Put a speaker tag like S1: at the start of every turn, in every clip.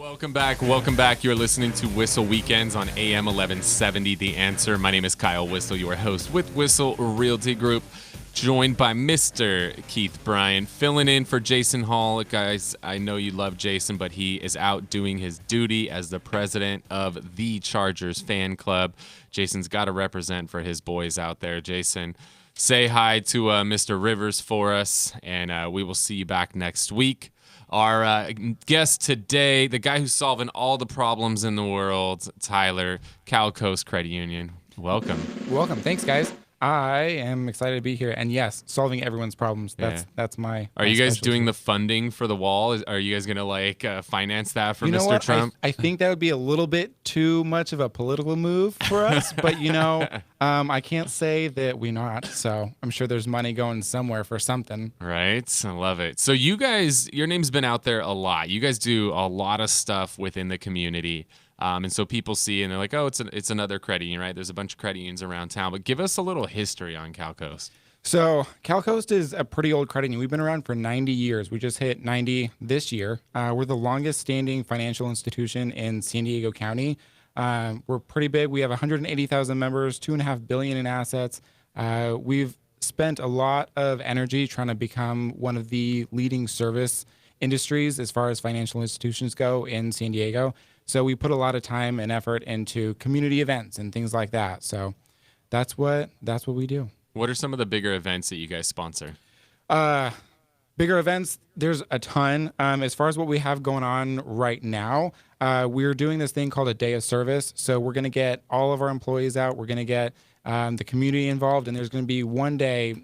S1: Welcome back. Welcome back. You're listening to Whissel Weekends on AM 1170 The Answer. My name is Kyle Whissel, your host with Whissel Realty Group, joined by Mr. Keith Bryan, filling in for Jason Hall. Guys, I know you love Jason, but he is out doing his duty as the president of the Chargers fan club. Jason's got to represent for his boys out there. Jason, say hi to Mr. Rivers for us, and we will see you back next week. Our guest today, the guy who's solving all the problems in the world, Tyler, CalCoast Credit Union. Welcome.
S2: Welcome. Thanks, guys. I am excited to be here. And yes, solving everyone's problems. That's my
S1: Are you guys
S2: specialty.
S1: doing the funding for the wall? Are you guys going to finance that for Mr. Trump?
S2: I think that would be a little bit too much of a political move for us. But, I can't say that we're not. So I'm sure there's money going somewhere for something.
S1: Right. I love it. So you guys, your name's been out there a lot. You guys do a lot of stuff within the community. And so people see and they're like, oh, it's another credit union, right? There's a bunch of credit unions around town. But give us a little history on CalCoast.
S2: So CalCoast is a pretty old credit union. We've been around for 90 years. We just hit 90 this year. We're the longest standing financial institution in San Diego County. We're pretty big. We have 180,000 members, $2.5 billion in assets. We've spent a lot of energy trying to become one of the leading service industries as far as financial institutions go in San Diego. So we put a lot of time and effort into community events and things like that. So that's what we do.
S1: What are some of the bigger events that you guys sponsor?
S2: Bigger events, there's a ton. As far as what we have going on right now, we're doing this thing called a day of service. So we're going to get all of our employees out. We're going to get the community involved. And there's going to be one day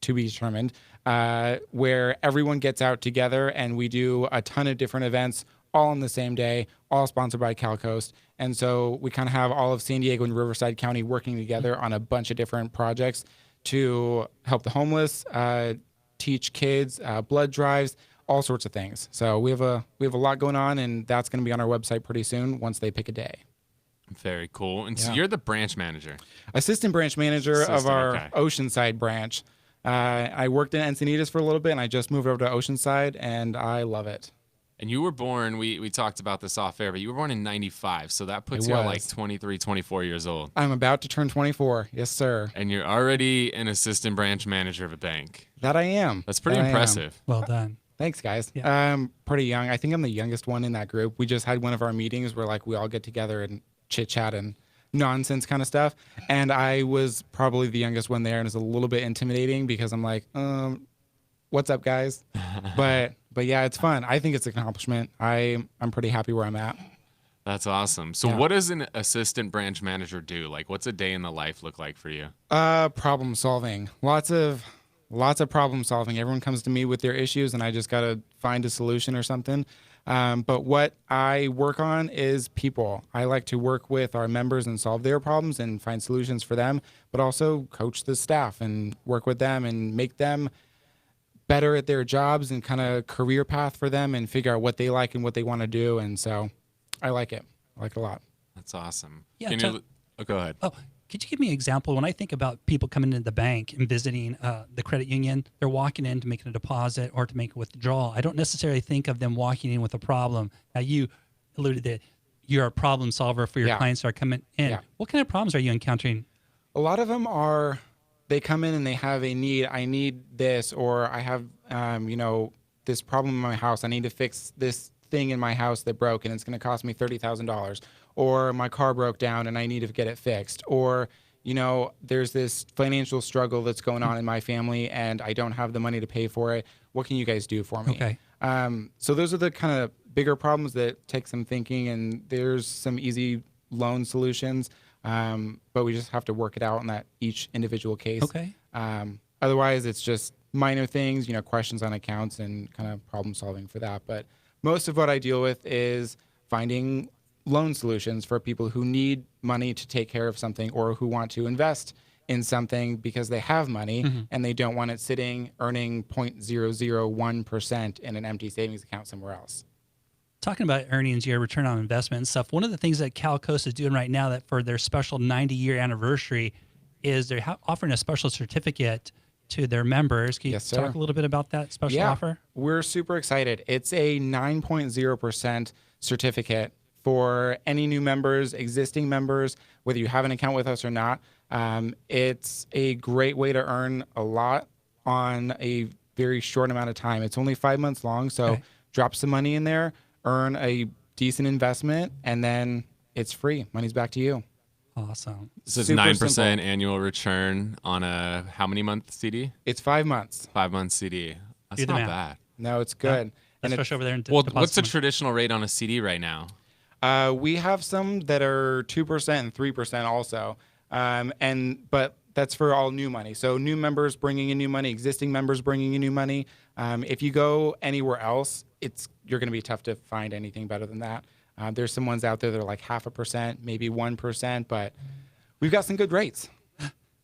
S2: to be determined where everyone gets out together and we do a ton of different events all on the same day, all sponsored by CalCoast. And so we kind of have all of San Diego and Riverside County working together on a bunch of different projects to help the homeless, teach kids, blood drives, all sorts of things. So we have a lot going on, and that's going to be on our website pretty soon once they pick a day.
S1: Very cool. And so you're the branch manager.
S2: Assistant branch manager of our Oceanside branch. I worked in Encinitas for a little bit, and I just moved over to Oceanside, and I love it.
S1: And you were born, we talked about this off air, but you were born in 95, so that puts you at like 23, 24 years old.
S2: I'm about to turn 24. Yes, sir.
S1: And you're already an assistant branch manager of a bank.
S2: That I am.
S1: That's pretty impressive.
S3: Well done.
S2: Thanks, guys.
S3: Yeah.
S2: I'm pretty young. I think I'm the youngest one in that group. We just had one of our meetings where we all get together and chit-chat and nonsense kind of stuff. And I was probably the youngest one there, and it's a little bit intimidating because I'm like, what's up, guys? But yeah, it's fun. I think it's an accomplishment. I'm pretty happy where I'm at.
S1: That's awesome. So what does an assistant branch manager do? Like, what's a day in the life look like for you?
S2: Problem solving. Lots of problem solving. Everyone comes to me with their issues, and I just got to find a solution or something. But what I work on is people. I like to work with our members and solve their problems and find solutions for them, but also coach the staff and work with them and make them better at their jobs and kind of career path for them and figure out what they like and what they want to do. And so I like it. I like it a lot.
S1: That's awesome.
S3: Yeah,
S1: go ahead.
S3: Oh, could you give me an example? When I think about people coming into the bank and visiting the credit union, they're walking in to make a deposit or to make a withdrawal. I don't necessarily think of them walking in with a problem. Now, you alluded that you're a problem solver for your clients that are coming in. Yeah. What kind of problems are you encountering?
S2: A lot of them are, they come in and they have a need. I need this, or I have, this problem in my house. I need to fix this thing in my house that broke and it's going to cost me $30,000. Or my car broke down and I need to get it fixed. Or, there's this financial struggle that's going on in my family and I don't have the money to pay for it. What can you guys do for me?
S3: Okay.
S2: So those are the kind of bigger problems that take some thinking, and there's some easy loan solutions. But we just have to work it out in that each individual case.
S3: Okay.
S2: Otherwise, it's just minor things, questions on accounts and kind of problem solving for that. But most of what I deal with is finding loan solutions for people who need money to take care of something or who want to invest in something because they have money and they don't want it sitting earning 0.001% in an empty savings account somewhere else.
S3: Talking about earnings, your return on investment and stuff, one of the things that CalCoast is doing right now that for their special 90-year anniversary is they're offering a special certificate to their members. Can you
S2: Yes, sir.
S3: talk a little bit about that special offer?
S2: We're super excited. It's a 9.0% certificate for any new members, existing members, whether you have an account with us or not. It's a great way to earn a lot on a very short amount of time. It's only 5 months long, so
S3: Okay.
S2: drop some money in there, earn a decent investment, and then it's free. Money's back to you.
S3: Awesome.
S1: This is
S2: Super
S1: 9%
S2: simple.
S1: annual return on a how many month CD?
S2: It's 5 months.
S1: 5 month CD. That's
S3: Do the
S1: not
S3: math.
S1: bad.
S2: No, it's good. And
S3: Especially over there in
S1: Well,
S3: deposit
S1: what's the
S3: money.
S1: traditional rate on a CD right now?
S2: we have some that are 2% and 3% also. But that's for all new money. So new members bringing in new money, existing members bringing in new money. If you go anywhere else, you're going to be tough to find anything better than that. There's some ones out there that are like 0.5%, maybe 1%, but we've got some good rates.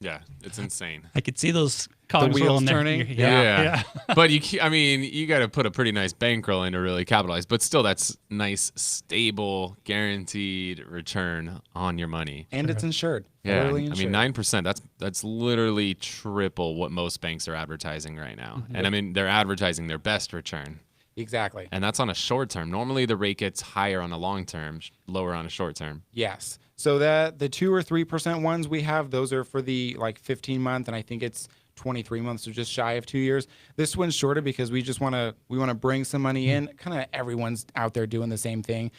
S1: Yeah, it's insane.
S3: I could see those cogs
S2: wheels
S3: rolling there.
S2: turning?
S3: Yeah.
S1: But you got to put a pretty nice bankroll in to really capitalize. But still, that's nice, stable, guaranteed return on your money.
S2: And it's insured.
S1: Yeah,
S2: Thoroughly
S1: I
S2: insured.
S1: mean 9%. That's literally triple what most banks are advertising right now. And I mean they're advertising their best return,
S2: Exactly.
S1: and that's on a short term. Normally the rate gets higher on a long term, lower on a short term.
S2: Yes. So that the 2 or 3% ones we have, those are for the like 15 month, and I think it's 23 months, so just shy of 2 years. This one's shorter because we want to bring some money in. Kind of everyone's out there doing the same thing,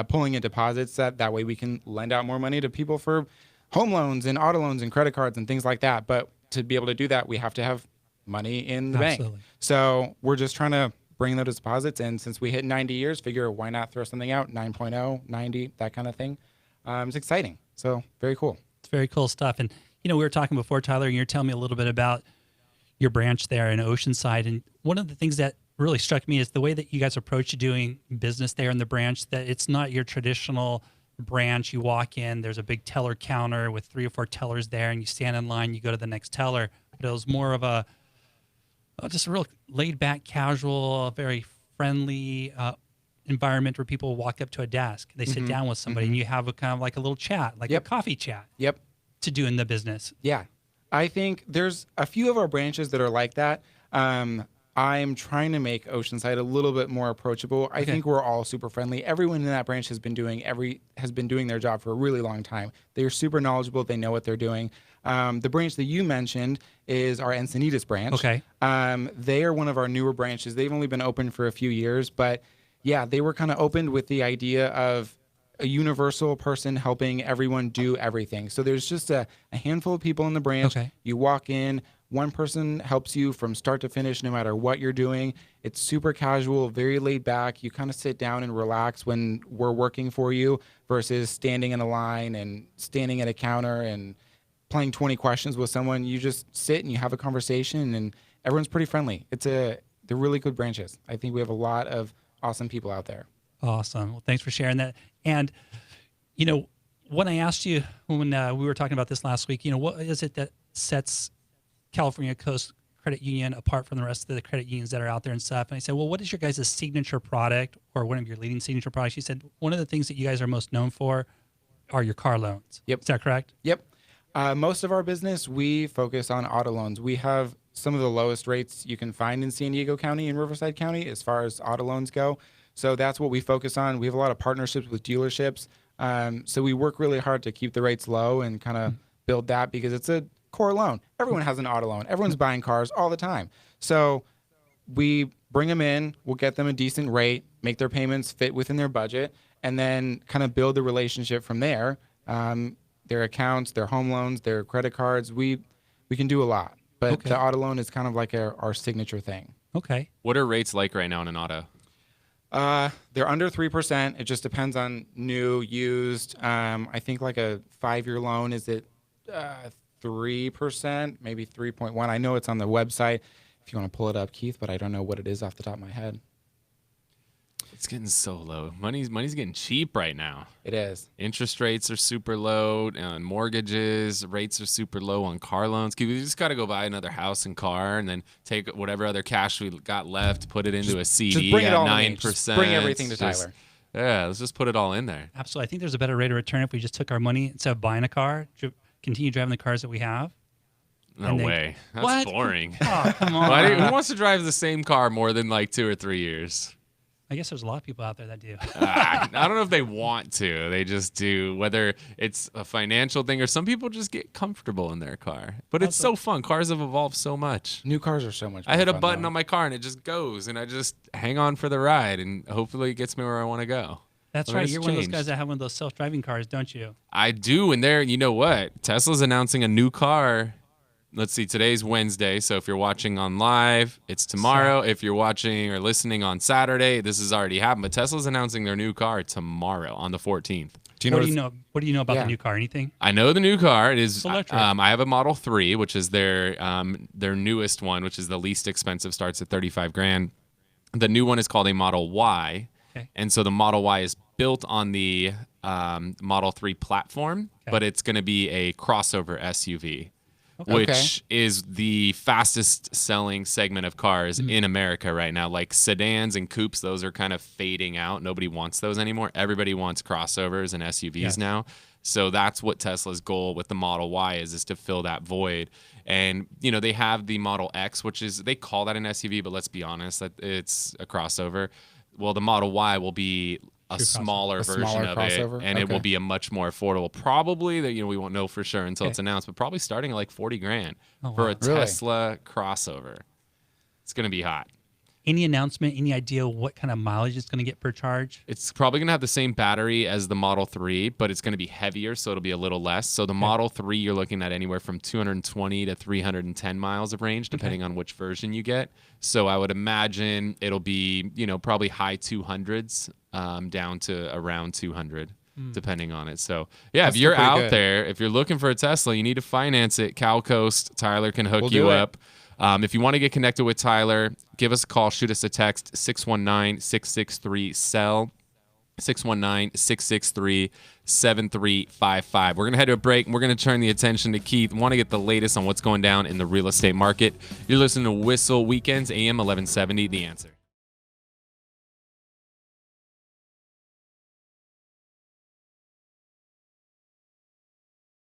S2: pulling in deposits. That way we can lend out more money to people for home loans and auto loans and credit cards and things like that. But to be able to do that, we have to have money in the bank.
S3: Absolutely.
S2: So we're just trying to bring those deposits, and since we hit 90 years, figure why not throw something out 9.0, 90, that kind of thing. It's exciting. So very cool.
S3: It's very cool stuff. And, we were talking before, Tyler, and you're telling me a little bit about your branch there in Oceanside. And one of the things that really struck me is the way that you guys approach doing business there in the branch, that it's not your traditional branch. You walk in, there's a big teller counter with 3 or 4 tellers there, and you stand in line, you go to the next teller. But it was more of just a real laid back, casual, very friendly environment where people walk up to a desk, they sit down with somebody, and you have a kind of like a little chat, like a coffee chat
S2: Yep.
S3: to do in the business.
S2: Yeah. I think there's a few of our branches that are like that. I'm trying to make Oceanside a little bit more approachable. I think we're all super friendly. Everyone in that branch has been doing their job for a really long time. They're super knowledgeable. They know what they're doing. The branch that you mentioned is our Encinitas branch.
S3: Okay.
S2: They are one of our newer branches. They've only been open for a few years, but yeah, they were kind of opened with the idea of a universal person helping everyone do everything. So there's just a handful of people in the branch.
S3: Okay.
S2: You walk in, one person helps you from start to finish, no matter what you're doing. It's super casual, very laid back. You kind of sit down and relax when we're working for you versus standing in a line and standing at a counter and playing 20 questions with someone. You just sit and you have a conversation, and everyone's pretty friendly. They're really good branches. I think we have a lot of awesome people out there.
S3: Awesome. Well, thanks for sharing that. And, when I asked you when we were talking about this last week, what is it that sets California Coast Credit Union apart from the rest of the credit unions that are out there and stuff? And I said, well, what is your guys' signature product or one of your leading signature products? You said one of the things that you guys are most known for are your car loans.
S2: Yep.
S3: Is that correct?
S2: Yep. Most of our business, we focus on auto loans. We have some of the lowest rates you can find in San Diego County and Riverside County as far as auto loans go. So that's what we focus on. We have a lot of partnerships with dealerships. So we work really hard to keep the rates low and kind of build that because it's a core loan. Everyone has an auto loan. Everyone's buying cars all the time. So we bring them in, we'll get them a decent rate, make their payments fit within their budget, and then kind of build the relationship from there. Their accounts, their home loans, their credit cards, we can do a lot. But the auto loan is kind of like our signature thing.
S3: Okay.
S1: What are rates like right now in an auto?
S2: They're under 3%. It just depends on new, used. I think like a 5-year loan is at 3%, maybe 3.1. I know it's on the website if you want to pull it up, Keith, but I don't know what it is off the top of my head.
S1: It's getting so low. Money's getting cheap right now.
S2: It is.
S1: Interest rates are super low on mortgages. Rates are super low on car loans. We just got to go buy another house and car and then take whatever other cash we got left, put it into a CD
S2: Just bring
S1: at
S2: it all to me.
S1: 9%.
S2: Just bring everything to Tyler.
S1: Yeah, let's just put it all in there.
S3: Absolutely. I think there's a better rate of return if we just took our money instead of buying a car, continue driving the cars that we have.
S1: No way. That's
S3: What?
S1: boring.
S3: Oh, come on.
S1: Who wants to drive the same car more than like 2 or 3 years?
S3: I guess there's a lot of people out there that do.
S1: I don't know if they want to. They just do, whether it's a financial thing or some people just get comfortable in their car. But it's so fun. Cars have evolved so much.
S2: New cars are so much
S1: I hit a button
S2: though.
S1: on my car and it just goes, and I just hang on for the ride, and hopefully it gets me where I want to go.
S3: That's
S1: I mean,
S3: right.
S1: it's
S3: You're one of those
S1: changed.
S3: guys that have one of those self-driving cars, don't you?
S1: I do, and you know what? Tesla's announcing a new car. Let's see, today's Wednesday, so if you're watching on live, it's tomorrow. If you're watching or listening on Saturday, this has already happened. But Tesla's announcing their new car tomorrow on the 14th.
S2: Do you know
S3: What do you know about
S2: Yeah.
S3: the new car? Anything?
S1: I know the new car. It is.
S3: electric.
S1: I have a Model 3, which is their newest one, which is the least expensive. Starts at $35,000. The new one is called a Model Y,
S3: Okay.
S1: and so the Model Y is built on the Model 3 platform,
S3: Okay.
S1: but it's going to be a crossover SUV.
S3: Okay.
S1: Which is the fastest selling segment of cars in America right now. Like sedans and coupes, those are kind of fading out. Nobody wants those anymore. Everybody wants crossovers and SUVs now. So that's what Tesla's goal with the Model Y is to fill that void. And, you know, they have the Model X, which is, they call that an SUV, but let's be honest, that it's a crossover. Well, the Model Y will be a smaller version of
S2: crossover?
S1: it, and it will
S2: Okay.
S1: be a much more affordable. Probably that, you know, we won't know for sure until
S3: Okay.
S1: it's announced, but probably starting at like $40,000
S3: Oh,
S1: for
S3: wow.
S1: a Tesla crossover. It's gonna be hot.
S3: Any announcement? Any idea what kind of mileage it's going to get per charge?
S1: It's probably gonna have the same battery as the Model 3, but it's gonna be heavier, so it'll be a little less. So the Model 3, you're looking at anywhere from 220 to 310 miles of range, depending on which version you get. So I would imagine it'll be, you know, probably high 200s down to around 200. Depending on it. So, yeah,
S2: That's
S1: if you're
S2: still pretty
S1: out
S2: good.
S1: there, if you're looking for a Tesla, you need to finance it. CalCoast, Tyler can hook
S2: We'll
S1: you
S2: do it.
S1: up. If you want to get connected with Tyler, give us a call, shoot us a text, 619-663-SELL, 619-663-7355. We're going to head to a break, and we're going to turn the attention to Keith. Want to get the latest on what's going down in the real estate market. You're listening to Whissel Weekends, AM 1170, The Answer.